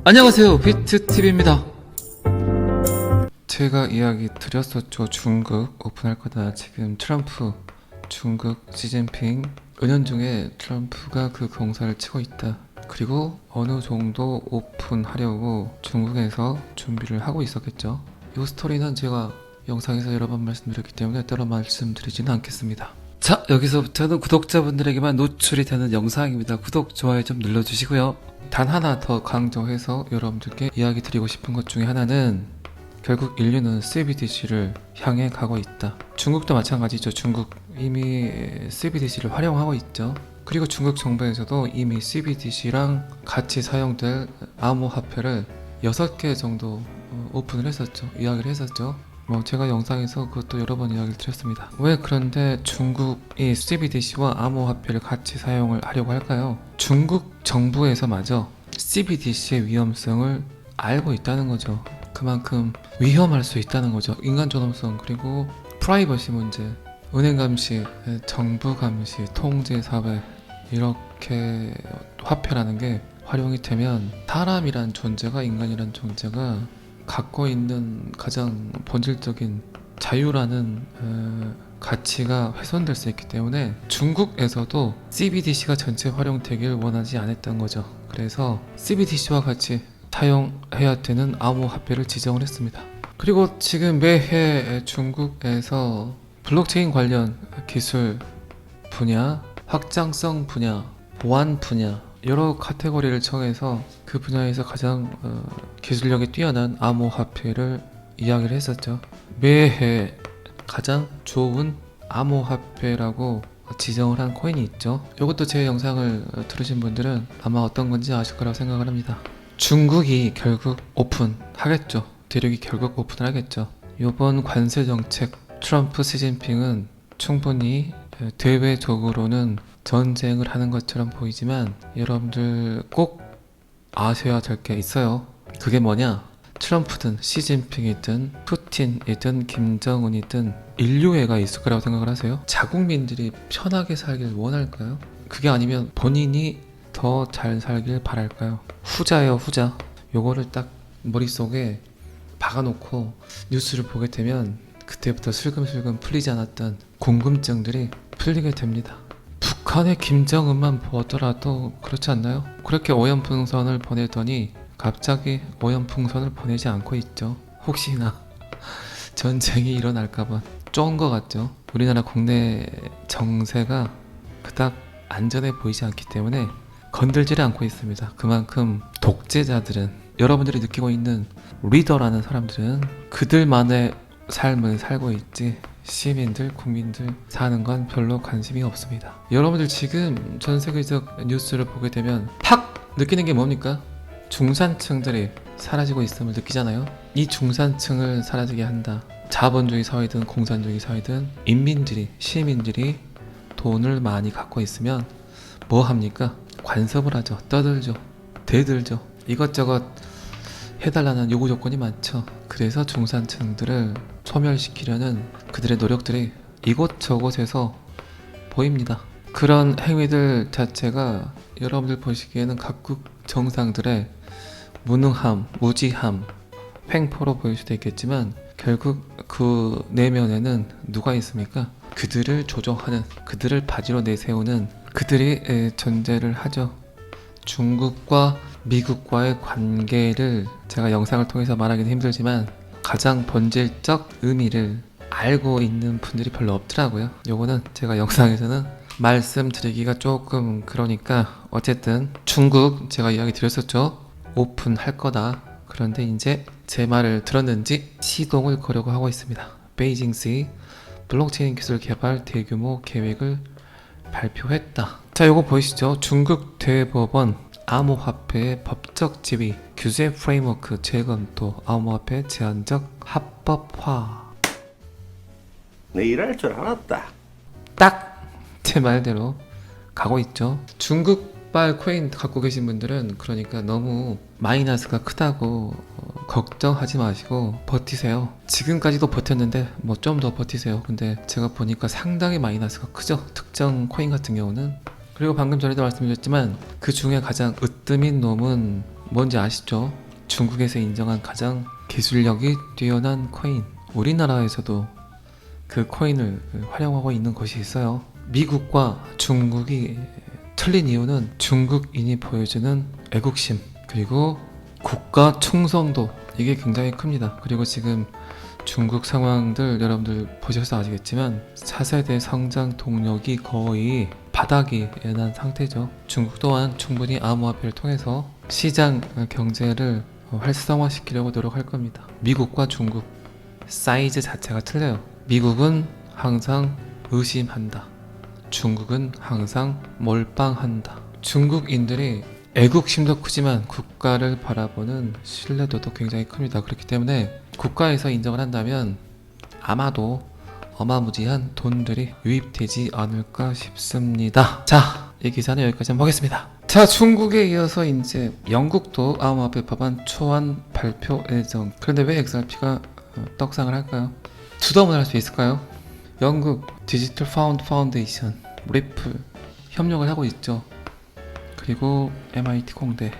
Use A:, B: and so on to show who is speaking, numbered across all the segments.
A: 안녕하세요, 비트TV입니다. 제가 이야기 드렸었죠. 중국 오픈할 거다. 지금 트럼프, 중국 시진핑 은연중에 트럼프가 그 공사를 치고 있다. 그리고 어느 정도 오픈하려고 중국에서 준비를 하고 있었겠죠. 이 스토리는 제가 영상에서 여러 번 말씀드렸기 때문에 따로 말씀드리지는 않겠습니다. 자, 여기서부터는 구독자분들에게만 노출이 되는 영상입니다. 구독, 좋아요 좀 눌러주시고요. 단 하나 더 강조해서 여러분들께 이야기 드리고 싶은 것 중에 하나는 결국 인류는 CBDC를 향해 가고 있다. 중국도 마찬가지죠. 중국 이미 CBDC를 활용하고 있죠. 그리고 중국 정부에서도 이미 CBDC랑 같이 사용될 암호화폐를 6개 정도 오픈을 했었죠. 이야기를 했었죠. 제가 영상에서 그것도 여러 번 이야기를 드렸습니다. 왜 그런데 중국이 CBDC와 암호화폐를 같이 사용을 하려고 할까요? 중국 정부에서마저 CBDC의 위험성을 알고 있다는 거죠. 그만큼 위험할 수 있다는 거죠. 인간 존엄성, 그리고 프라이버시 문제, 은행 감시, 정부 감시, 통제 사회, 이렇게 화폐라는 게 활용이 되면 사람이란 존재가, 인간이란 존재가 갖고 있는 가장 본질적인 자유라는 가치가 훼손될 수 있기 때문에 중국에서도 CBDC가 전체 활용되길 원하지 않았던 거죠. 그래서 CBDC와 같이 사용해야 되는 암호화폐를 지정을 했습니다. 그리고 지금 매해 중국에서 블록체인 관련 기술 분야, 확장성 분야, 보안 분야, 여러 카테고리를 정해서 그 분야에서 가장 기술력이 뛰어난 암호화폐를 이야기를 했었죠. 매해 가장 좋은 암호화폐라고 지정을 한 코인이 있죠. 이것도 제 영상을 들으신 분들은 아마 어떤 건지 아실 거라고 생각을 합니다. 중국이 결국 오픈하겠죠. 대륙이 결국 오픈을 하겠죠. 이번 관세 정책, 트럼프, 시진핑은 충분히 대외적으로는 전쟁을 하는 것처럼 보이지만 여러분들 꼭 아셔야 될 게 있어요. 그게 뭐냐? 트럼프든 시진핑이든 푸틴이든 김정은이든 인류애가 있을 거라고 생각을 하세요? 자국민들이 편하게 살길 원할까요? 그게 아니면 본인이 더 잘 살길 바랄까요? 후자예요, 후자. 요거를 딱 머릿속에 박아놓고 뉴스를 보게 되면 그때부터 슬금슬금 풀리지 않았던 궁금증들이 풀리게 됩니다. 북한의 김정은만 보더라도 그렇지 않나요? 그렇게 오염풍선을 보내더니 갑자기 오염풍선을 보내지 않고 있죠. 혹시나 전쟁이 일어날까봐 쫀 것 같죠. 우리나라 국내 정세가 그닥 안전해 보이지 않기 때문에 건들지를 않고 있습니다. 그만큼 독재자들은, 여러분들이 느끼고 있는 리더라는 사람들은 그들만의 삶을 살고 있지 시민들, 국민들 사는 건 별로 관심이 없습니다. 여러분들 지금 전 세계적 뉴스를 보게 되면 팍 느끼는 게 뭡니까? 중산층들이 사라지고 있음을 느끼잖아요. 이 중산층을 사라지게 한다. 자본주의 사회든 공산주의 사회든 인민들이, 시민들이 돈을 많이 갖고 있으면 뭐 합니까? 관섭을 하죠. 떠들죠. 대들죠. 이것저것 해달라는 요구 조건이 많죠. 그래서 중산층들을 소멸시키려는 그들의 노력들이 이곳저곳에서 보입니다. 그런 행위들 자체가 여러분들 보시기에는 각국 정상들의 무능함, 무지함, 횡포로 보일 수도 있겠지만 결국 그 내면에는 누가 있습니까? 그들을 조종하는, 그들을 바지로 내세우는 그들이 존재를 하죠. 중국과 미국과의 관계를 제가 영상을 통해서 말하기는 힘들지만 가장 본질적 의미를 알고 있는 분들이 별로 없더라고요. 요거는 제가 영상에서는 말씀드리기가 조금 그러니까 어쨌든 중국 제가 이야기 드렸었죠. 오픈할 거다. 그런데 이제 제 말을 들었는지 시동을 거려고 하고 있습니다. 베이징시 블록체인 기술 개발 대규모 계획을 발표했다. 자, 요거 보이시죠? 중국 대법원 암호화폐의 법적 지위, 규제 프레임워크 재검토, 암호화폐 제한적 합법화.
B: 내 일할 줄 알았다.
A: 딱 제 말대로 가고 있죠. 중국발 코인 갖고 계신 분들은 그러니까 너무 마이너스가 크다고 걱정하지 마시고 버티세요. 지금까지도 버텼는데 좀 더 버티세요. 근데 제가 보니까 상당히 마이너스가 크죠. 특정 코인 같은 경우는. 그리고 방금 전에도 말씀드렸지만 그 중에 가장 으뜸인 놈은 뭔지 아시죠? 중국에서 인정한 가장 기술력이 뛰어난 코인. 우리나라에서도 그 코인을 활용하고 있는 곳이 있어요. 미국과 중국이 틀린 이유는 중국인이 보여주는 애국심 그리고 국가 충성도, 이게 굉장히 큽니다. 그리고 지금 중국 상황들 여러분들 보셔서 아시겠지만 차세대 성장 동력이 거의 바닥이 난 상태죠. 중국 또한 충분히 암호화폐를 통해서 시장 경제를 활성화시키려고 노력할 겁니다. 미국과 중국 사이즈 자체가 틀려요. 미국은 항상 의심한다. 중국은 항상 몰빵한다. 중국인들이 애국심도 크지만 국가를 바라보는 신뢰도도 굉장히 큽니다. 그렇기 때문에 국가에서 인정을 한다면 아마도 어마무지한 돈들이 유입되지 않을까 싶습니다. 자, 이 기사는 여기까지 한번 보겠습니다. 자, 중국에 이어서 이제 영국도 암호화폐 법안 초안 발표 예정. 그런데 왜 XRP가 떡상을 할까요? 두더문을 할 수 있을까요? 영국 디지털 파운드 파운데이션 리플 협력을 하고 있죠. 그리고 MIT 공대,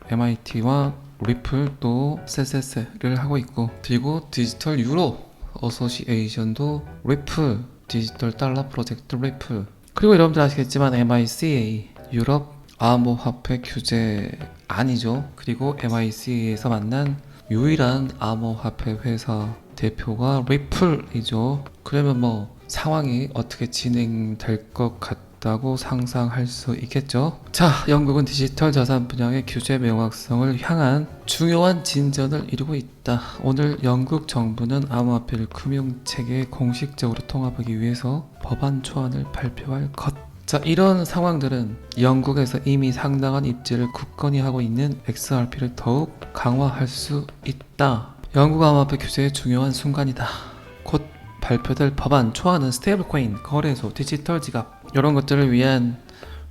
A: MIT와 리플 또 SSS를 하고 있고, 그리고 디지털 유로 어소시에이션도 리플, 디지털 달러 프로젝트 리플, 그리고 여러분들 아시겠지만 MICA 유럽 암호화폐 규제 아니죠. 그리고 MICA에서 만난 유일한 암호화폐 회사 대표가 리플이죠. 그러면 뭐 상황이 어떻게 진행될 것 같다고 상상할 수 있겠죠. 자, 영국은 디지털 자산 분야의 규제 명확성을 향한 중요한 진전을 이루고 있다. 오늘 영국 정부는 암호화폐를 금융체계에 공식적으로 통합하기 위해서 법안 초안을 발표할 것. 자, 이런 상황들은 영국에서 이미 상당한 입지를 굳건히 하고 있는 XRP를 더욱 강화할 수 있다. 영국 암호화폐 규제의 중요한 순간이다. 곧 발표될 법안 초안은 스테이블 코인, 거래소, 디지털 지갑 이런 것들을 위한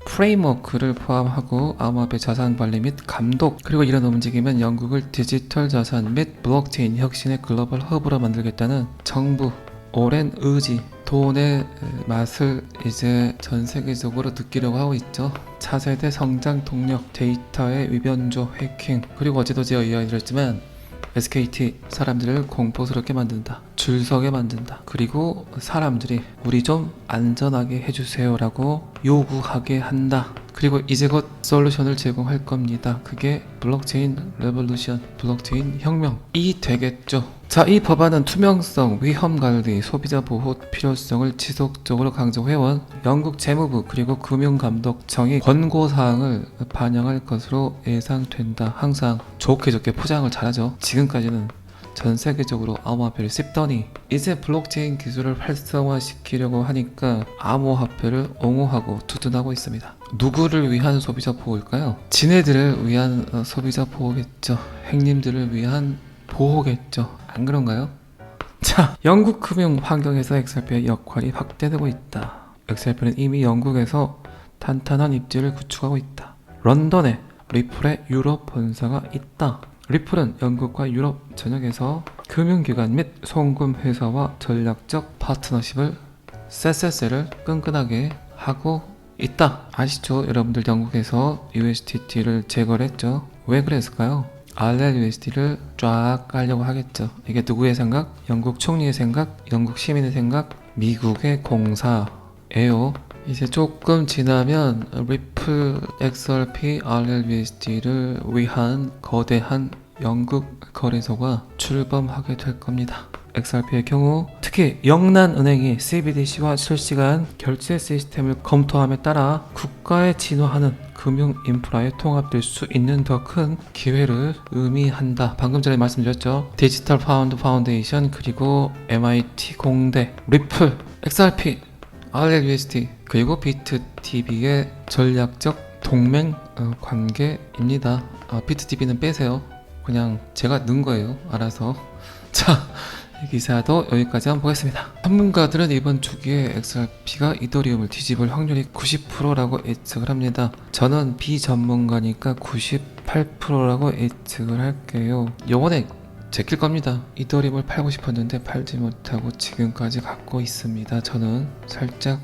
A: 프레임워크를 포함하고 암호화폐 자산 관리 및 감독, 그리고 이런 움직임은 영국을 디지털 자산 및 블록체인 혁신의 글로벌 허브로 만들겠다는 정부 오랜 의지, 돈의 맛을 이제 전 세계적으로 느끼려고 하고 있죠. 차세대 성장 동력, 데이터의 위변조, 해킹, 그리고 어제도 제가 이야기드렸지만 SKT 사람들을 공포스럽게 만든다, 줄 서게 만든다, 그리고 사람들이 우리 좀 안전하게 해주세요 라고 요구하게 한다. 그리고 이제 곧 솔루션을 제공할 겁니다. 그게 블록체인 레볼루션, 블록체인 혁명이 되겠죠. 자, 이 법안은 투명성, 위험관리, 소비자 보호 필요성을 지속적으로 강조해온 영국 재무부 그리고 금융감독청이 권고사항을 반영할 것으로 예상된다. 항상 좋게 포장을 잘하죠. 지금까지는 전 세계적으로 암호화폐를 씹더니 이제 블록체인 기술을 활성화시키려고 하니까 암호화폐를 옹호하고 두둔하고 있습니다. 누구를 위한 소비자 보호일까요? 지네들을 위한 소비자 보호겠죠. 행님들을 위한 보호겠죠. 안 그런가요? 자, 영국 금융 환경에서 XRP의 역할이 확대되고 있다. XRP는 이미 영국에서 탄탄한 입지를 구축하고 있다. 런던에 리플의 유럽 본사가 있다. 리플은 영국과 유럽 전역에서 금융기관 및 송금회사와 전략적 파트너십을 SSS를 끈끈하게 하고 있다. 아시죠? 여러분들 영국에서 USDT를 제거를 했죠. 왜 그랬을까요? RLUSD를 쫙 깔려고 하겠죠. 이게 누구의 생각? 영국 총리의 생각? 영국 시민의 생각? 미국의 공사예요. 이제 조금 지나면 리플, XRP, RLUSD를 위한 거대한 영국 거래소가 출범하게 될 겁니다. XRP의 경우 특히 영란은행이 CBDC와 실시간 결제 시스템을 검토함에 따라 국가에 진화하는 금융 인프라에 통합될 수 있는 더 큰 기회를 의미한다. 방금 전에 말씀드렸죠. 디지털 파운드 파운데이션, 그리고 MIT 공대, 리플, XRP, RLUSD, 그리고 비트TV의 전략적 동맹 관계입니다. 비트TV는 빼세요. 그냥 제가 넣은 거예요. 알아서. 자, 이 기사도 여기까지 한번 보겠습니다. 전문가들은 이번 주기에 XRP가 이더리움을 뒤집을 확률이 90%라고 예측을 합니다. 저는 비전문가니까 98%라고 예측을 할게요. 요번에 제낄 겁니다. 이더리움을 팔고 싶었는데 팔지 못하고 지금까지 갖고 있습니다. 저는 살짝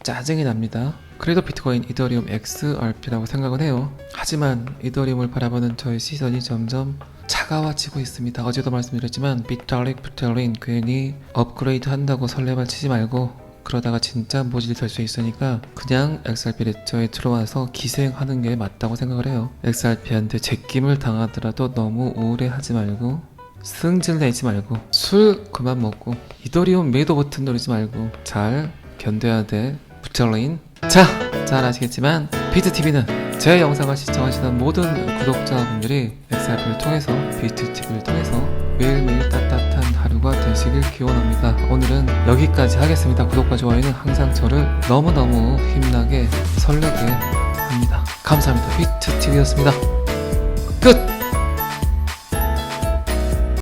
A: 짜증이 납니다. 그래도 비트코인, 이더리움, XRP라고 생각은 해요. 하지만 이더리움을 바라보는 저의 시선이 점점 차가워지고 있습니다. 어제도 말씀드렸지만 비탈린 괜히 업그레이드 한다고 설레발 치지 말고 그러다가 진짜 모질이 될 수 있으니까 그냥 XRP 레저에 들어와서 기생하는 게 맞다고 생각을 해요. XRP한테 제낌을 당하더라도 너무 우울해하지 말고 승질 내지 말고 술 그만 먹고 이더리움 매도 버튼 누르지 말고 잘 견뎌야 돼. 부처린. 자, 잘 아시겠지만 비트TV는 제 영상을 시청하시는 모든 구독자분들이 XRP를 통해서 비트TV를 통해서 매일매일 따뜻한 하루가 되시길 기원합니다. 오늘은 여기까지 하겠습니다. 구독과 좋아요는 항상 저를 너무너무 힘나게 설레게 합니다. 감사합니다. 비트TV였습니다. 끝!